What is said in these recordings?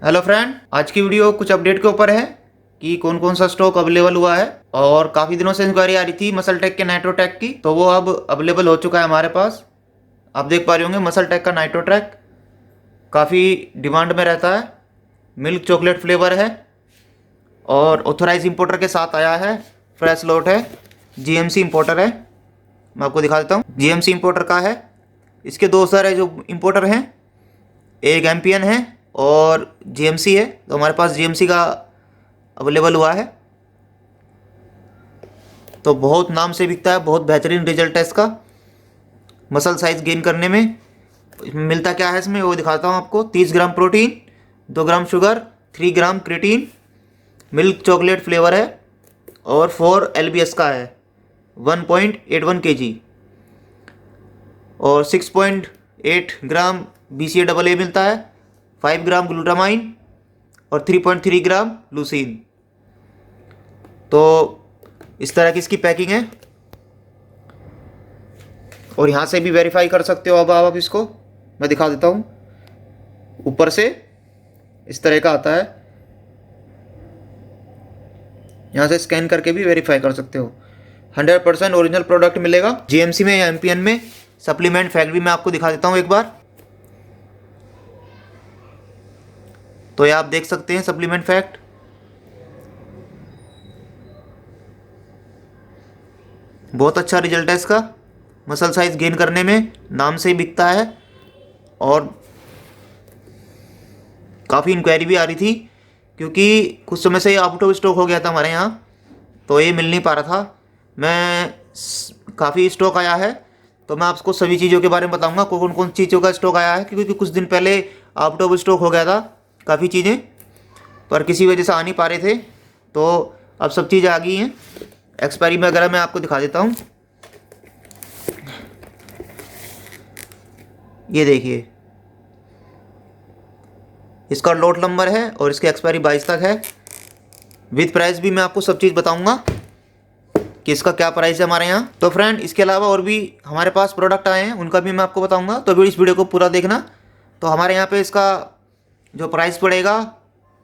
Hello friend, आज की video कुछ अपडेट के ऊपर है कि कौन कौन सा स्टॉक अवेलेबल हुआ है। और काफ़ी दिनों से इंक्वायरी आ रही थी मसलटेक के नाइट्रोटेक की, तो वो अब अवेलेबल हो चुका है हमारे पास। आप देख पा रहे होंगे मसलटेक का नाइट्रोटेक काफ़ी डिमांड में रहता है। मिल्क चॉकलेट फ्लेवर है और ऑथोराइज इंपोर्टर के साथ आया है। फ्रेश लॉट है, जीएमसी इंपोर्टर है। मैं आपको दिखा देता हूँ, जीएमसी इंपोर्टर का है। इसके दो सारे जो इंपोर्टर हैं, एक एमपीएन है और जीएमसी है। तो हमारे पास जीएमसी का अवेलेबल हुआ है, तो बहुत नाम से बिकता है। बहुत बेहतरीन रिजल्ट है इसका मसल साइज गेन करने में। मिलता क्या है इसमें वो दिखाता हूँ आपको। 30 ग्राम प्रोटीन, 2 ग्राम शुगर, 3 ग्राम क्रिएटिन, मिल्क चॉकलेट फ्लेवर है और 4 एलबीएस का है, 1.81 केजी और 6.8 ग्राम बीसीए डबल ए मिलता है, 5 ग्राम ग्लूटामाइन और 3.3 ग्राम लूसीन। तो इस तरह की इसकी पैकिंग है और यहाँ से भी वेरीफाई कर सकते हो। अब आप इसको मैं दिखा देता हूँ। ऊपर से इस तरह का आता है, यहाँ से स्कैन करके भी वेरीफाई कर सकते हो। 100% ओरिजिनल प्रोडक्ट मिलेगा जीएमसी में या एमपीएन में। सप्लीमेंट फैक्ट भी मैं आपको दिखा देता हूँ एक बार। तो ये आप देख सकते हैं सप्लीमेंट फैक्ट। बहुत अच्छा रिजल्ट है इसका मसल साइज गेन करने में, नाम से ही बिकता है। और काफ़ी इंक्वायरी भी आ रही थी क्योंकि कुछ समय से ये आउट ऑफ स्टॉक हो गया था हमारे यहाँ, तो ये मिल नहीं पा रहा था। काफ़ी स्टॉक आया है, तो मैं आपको सभी चीज़ों के बारे में बताऊंगा कौन कौन चीज़ों का स्टॉक आया है। क्योंकि कुछ दिन पहले आउट ऑफ स्टॉक हो गया था काफ़ी चीज़ें, पर किसी वजह से आ नहीं पा रहे थे। तो अब सब चीज़ें आ गई हैं। एक्सपायरी में वगैरह मैं आपको दिखा देता हूँ। ये देखिए, इसका लॉट नंबर है और इसकी एक्सपायरी 22 तक है। विद प्राइस भी मैं आपको सब चीज़ बताऊंगा कि इसका क्या प्राइस है हमारे यहाँ। तो फ्रेंड, इसके अलावा और भी हमारे पास प्रोडक्ट आए हैं, उनका भी मैं आपको बताऊंगा, तो भी इस वीडियो को पूरा देखना। तो हमारे यहाँ पे इसका जो प्राइस पड़ेगा,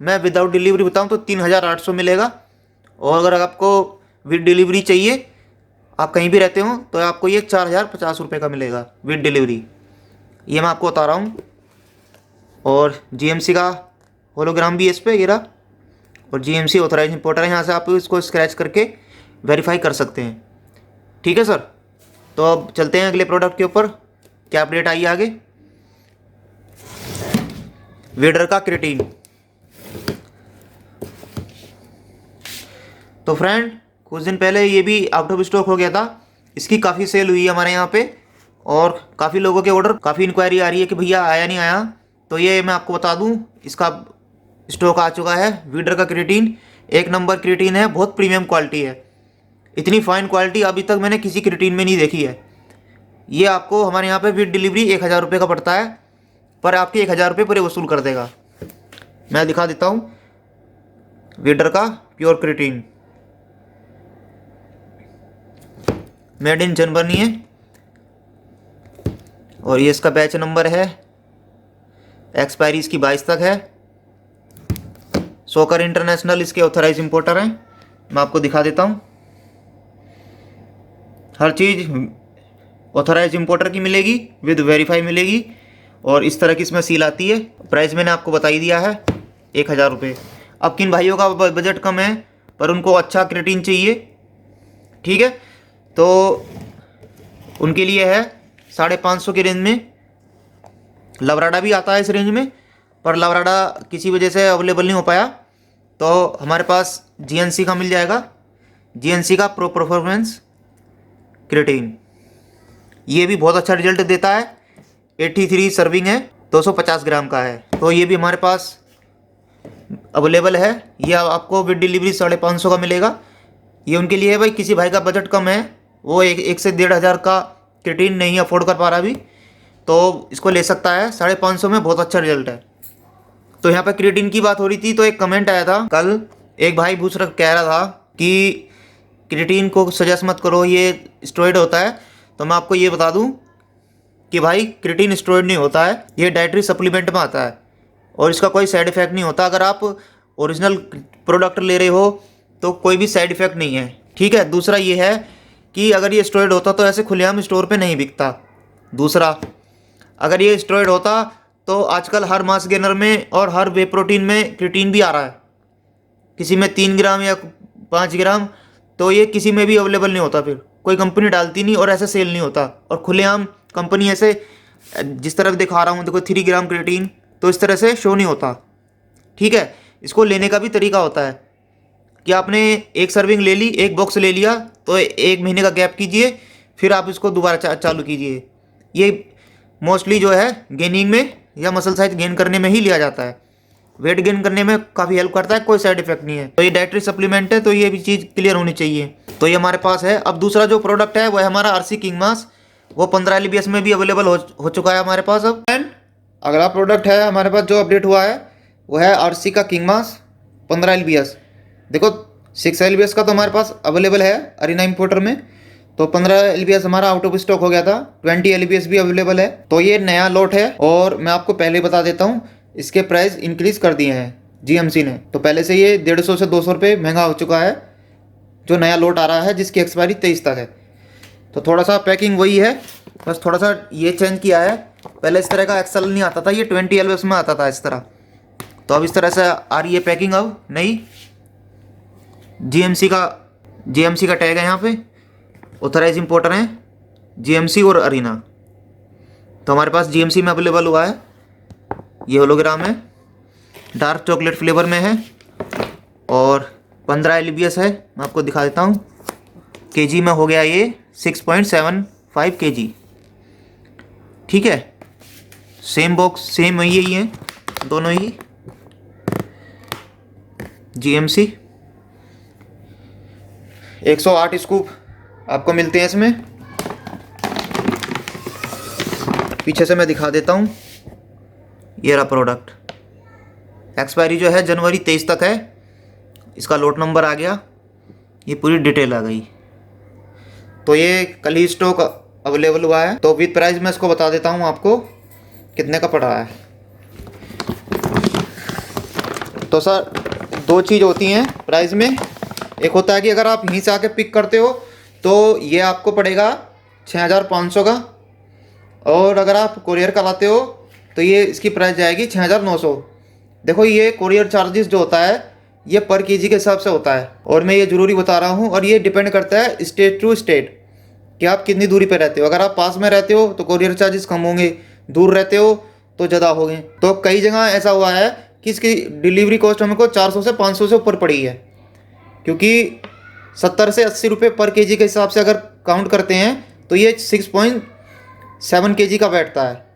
मैं विदाउट डिलीवरी बताऊँ तो 3800 मिलेगा। और अगर आपको विद डिलीवरी चाहिए, आप कहीं भी रहते हो, तो आपको ये 4050 रुपये का मिलेगा विद डिलीवरी। ये मैं आपको बता रहा हूँ। और जीएमसी का होलोग्राम भी है इस पर, ये रहा। और जीएमसी ऑथराइज इंपोर्टर है, यहाँ से आप इसको स्क्रैच करके वेरीफाई कर सकते हैं। ठीक है सर, तो अब चलते हैं अगले प्रोडक्ट के ऊपर। क्या अपडेट आई है आगे। वेडर का क्रिएटिन। तो फ्रेंड, कुछ दिन पहले ये भी आउट ऑफ स्टॉक हो गया था। इसकी काफ़ी सेल हुई है हमारे यहाँ पे और काफ़ी लोगों के ऑर्डर, काफ़ी इंक्वायरी आ रही है कि भैया आया नहीं आया। तो ये मैं आपको बता दूं, इसका स्टॉक आ चुका है। वीडर का क्रिएटिन 1 नंबर क्रिएटिन है, बहुत प्रीमियम क्वालिटी है। इतनी फाइन क्वालिटी अभी तक मैंने किसी क्रिएटिन में नहीं देखी है। ये आपको हमारे यहाँ पे विद डिलीवरी 1000 रुपये का पड़ता है, पर आपके 1000 रुपये पूरे वसूल कर देगा। मैं दिखा देता हूँ वीडर का pure creatine, made in Germany है और ये इसका बैच नंबर है। एक्सपायरी इसकी 22 तक है। सोकर इंटरनेशनल इसके ऑथराइज इंपोर्टर हैं। मैं आपको दिखा देता हूँ, हर चीज़ ऑथराइज इंपोर्टर की मिलेगी, विद वेरीफाई मिलेगी। और इस तरह की इसमें सील आती है। प्राइस मैंने आपको बता ही दिया है, 1000 रुपये। अब किन भाइयों का बजट कम है पर उनको अच्छा क्रिएटिन चाहिए, ठीक है, तो उनके लिए है 550 की रेंज में। लवराडा भी आता है इस रेंज में, पर लवराडा किसी वजह से अवेलेबल नहीं हो पाया। तो हमारे पास जीएनसी का मिल जाएगा, जीएनसी का प्रो परफॉर्मेंस क्रिएटिन। ये भी बहुत अच्छा रिजल्ट देता है। 83 सर्विंग है, 250 ग्राम का है। तो ये भी हमारे पास अवेलेबल है। ये आपको विद डिलीवरी 550 का मिलेगा। ये उनके लिए है भाई, किसी भाई का बजट कम है, वो एक से 1500 का क्रिएटिन नहीं अफोर्ड कर पा रहा अभी, तो इसको ले सकता है। 550 में बहुत अच्छा रिजल्ट है। तो यहाँ पर क्रिएटिन की बात हो रही थी, तो एक कमेंट आया था कल, एक भाई पूछ रहा कह रहा था कि क्रिएटिन को सजेस्ट मत करो, ये स्टेरॉइड होता है। तो मैं आपको ये बता दूं कि भाई क्रिएटिन स्टेरॉइड नहीं होता है, ये डाइटरी सप्लीमेंट में आता है। और इसका कोई साइड इफ़ेक्ट नहीं होता। अगर आप ओरिजिनल प्रोडक्ट ले रहे हो तो कोई भी साइड इफ़ेक्ट नहीं है, ठीक है। दूसरा ये है कि अगर ये स्टेरॉइड होता तो ऐसे खुलेआम स्टोर पे नहीं बिकता। दूसरा, अगर ये स्टेरॉइड होता तो आजकल हर मास गेनर में और हर वे प्रोटीन में क्रिएटिन भी आ रहा है, किसी में 3 ग्राम या 5 ग्राम, तो ये किसी में भी अवेलेबल नहीं होता, फिर कोई कंपनी डालती नहीं और ऐसे सेल नहीं होता। और खुलेआम कंपनी ऐसे जिस तरह दिखा रहा हूँ देखो 3 ग्राम क्रिएटिन, तो इस तरह से शो नहीं होता, ठीक है। इसको लेने का भी तरीका होता है कि आपने एक सर्विंग ले ली, एक बॉक्स ले लिया, तो 1 महीने का गैप कीजिए, फिर आप इसको दोबारा चालू कीजिए। ये मोस्टली जो है गेनिंग में या मसल साइज गेन करने में ही लिया जाता है, वेट गेन करने में काफ़ी हेल्प करता है, कोई साइड इफेक्ट नहीं है। तो ये डाइटरी सप्लीमेंट है, तो ये भी चीज़ क्लियर होनी चाहिए। तो ये हमारे पास है। अब दूसरा जो प्रोडक्ट है वो है हमारा आरसी किंग मास, वो 15 LBS में भी अवेलेबल हो चुका है हमारे पास अब। एंड अगला प्रोडक्ट है हमारे पास जो अपडेट हुआ है वो है आरसी का किंग मास 15 LBS। देखो 6 LBS का तो हमारे पास अवेलेबल है अरीना इंपोर्टर में, तो 15 LBS हमारा आउट ऑफ स्टॉक हो गया था, 20 LBS भी अवेलेबल है। तो ये नया लॉट है और मैं आपको पहले बता देता हूँ, इसके प्राइस इंक्रीज कर दिए हैं जीएमसी ने। तो पहले से ये 150 से 200 रुपये महंगा हो चुका है जो नया लॉट आ रहा है, जिसकी एक्सपायरी 23 तक है। तो थोड़ा सा पैकिंग वही है, बस थोड़ा सा ये चेंज किया है। पहले इस तरह का एक्सेल नहीं आता था, ये 20 LBS में आता था इस तरह। तो अब इस तरह से आ रही है पैकिंग अब नई। जीएमसी का टैग है यहाँ पे, ऑथराइज इंपोर्टर हैं जीएमसी और अरीना। तो हमारे पास जीएमसी में अवेलेबल हुआ है, ये होलोग्राम है, डार्क चॉकलेट फ्लेवर में है और 15 LBS है। मैं आपको दिखा देता हूँ, केजी में हो गया ये 6.75 kg, ठीक है। सेम बॉक्स सेम यही है दोनों ही, जीएमसी 108 स्कूप आपको मिलते हैं इसमें। पीछे से मैं दिखा देता हूँ, ये रहा प्रोडक्ट। एक्सपायरी जो है जनवरी 23 तक है, इसका लॉट नंबर आ गया, ये पूरी डिटेल आ गई। तो ये कल ही स्टॉक अवेलेबल हुआ है। तो विद प्राइस मैं इसको बता देता हूँ आपको कितने का पड़ रहा है। तो सर 2 चीज़ होती हैं प्राइस में, एक होता है कि अगर आप यहीं से आके पिक करते हो तो ये आपको पड़ेगा 6500 का, और अगर आप कोरियर कराते हो तो ये इसकी प्राइस जाएगी 6900। देखो ये कोरियर चार्जेस जो होता है ये पर केजी के हिसाब से होता है, और मैं ये ज़रूरी बता रहा हूँ, और ये डिपेंड करता है स्टेट टू स्टेट कि आप कितनी दूरी पे रहते हो। अगर आप पास में रहते हो तो कोरियर चार्जेस कम होंगे, दूर रहते हो तो ज़्यादा होंगे। तो कई जगह ऐसा हुआ है कि इसकी डिलीवरी कॉस्ट हमको 400 से 500 से ऊपर पड़ी है, क्योंकि 70 से 80 रुपये पर केजी के हिसाब से अगर काउंट करते हैं तो ये 6.7 kg का बैठता है।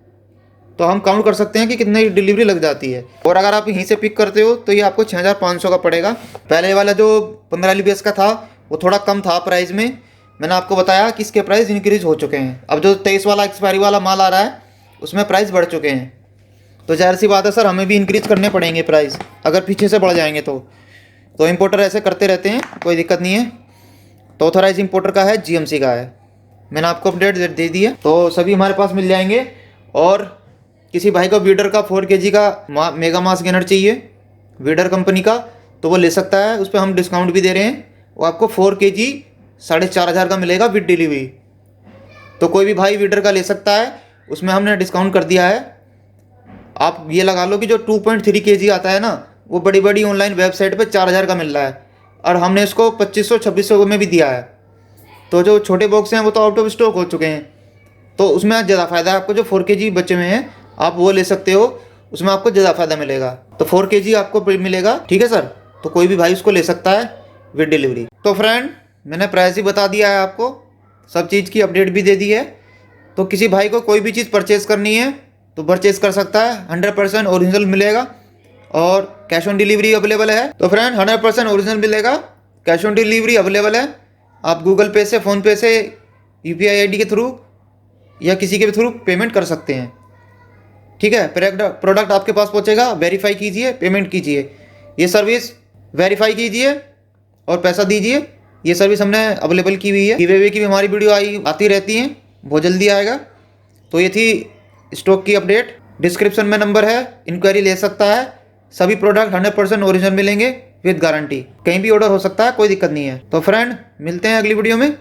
तो हम काउंट कर सकते हैं कि कितनी डिलीवरी लग जाती है। और अगर आप यहीं से पिक करते हो तो ये आपको 6500 का पड़ेगा। पहले वाला जो 15 LBS का था वो थोड़ा कम था प्राइस में, मैंने आपको बताया कि इसके प्राइस इंक्रीज हो चुके हैं। अब जो 23 वाला एक्सपायरी वाला माल आ रहा है उसमें प्राइस बढ़ चुके हैं, तो जाहिर सी बात है सर हमें भी इंक्रीज करने पड़ेंगे प्राइस, अगर पीछे से बढ़ जाएंगे तो इंपोर्टर ऐसे करते रहते हैं, कोई दिक्कत नहीं है। तो ऑथराइज इंपोर्टर का है, जीएमसी का है, मैंने आपको अपडेट दे दी है। तो सभी हमारे पास मिल जाएंगे। और किसी भाई को वीडर का 4 kg का मेगा मास गेनर चाहिए वीडर कंपनी का, तो वो ले सकता है, उस पर हम डिस्काउंट भी दे रहे हैं। वो आपको 4 kg 4500 का मिलेगा विद डिलीवरी। तो कोई भी भाई वीडर का ले सकता है, उसमें हमने डिस्काउंट कर दिया है। आप ये लगा लो कि जो 2.3 kg आता है ना, वो बड़ी बड़ी ऑनलाइन वेबसाइट पे 4000 का मिल रहा है, और हमने इसको 2500-2600 में भी दिया है। तो जो छोटे बॉक्स हैं वो तो आउट ऑफ स्टॉक हो चुके हैं, तो उसमें ज़्यादा फ़ायदा है आपको। जो 4 kg बचे हुए हैं आप वो ले सकते हो, उसमें आपको ज़्यादा फ़ायदा मिलेगा। तो 4 kg आपको मिलेगा, ठीक है सर। तो कोई भी भाई उसको ले सकता है विद डिलीवरी। तो फ्रेंड मैंने प्राइस ही बता दिया है आपको, सब चीज़ की अपडेट भी दे दी है। तो किसी भाई को कोई भी चीज़ परचेज़ करनी है तो परचेज़ कर सकता है, 100% ओरिजिनल मिलेगा और कैश ऑन डिलीवरी अवेलेबल है। तो फ्रेंड 100% ओरिजिनल मिलेगा, कैश ऑन डिलीवरी अवेलेबल है। आप गूगल पे से, फ़ोनपे से, UPI ID के थ्रू या किसी के भी थ्रू पेमेंट कर सकते हैं, ठीक है। प्रोडक्ट आपके पास पहुंचेगा, वेरीफाई कीजिए, पेमेंट कीजिए, ये सर्विस वेरीफाई कीजिए और पैसा दीजिए। ये सर्विस हमने अवेलेबल की हुई है। गिव की भी हमारी वीडियो आती रहती हैं, बहुत जल्दी आएगा। तो ये थी स्टॉक की अपडेट। डिस्क्रिप्शन में नंबर है, इंक्वायरी ले सकता है। सभी प्रोडक्ट 100% ओरिजिनल मिलेंगे विद गारंटी। कहीं भी ऑर्डर हो सकता है, कोई दिक्कत नहीं है। तो फ्रेंड, मिलते हैं अगली वीडियो में।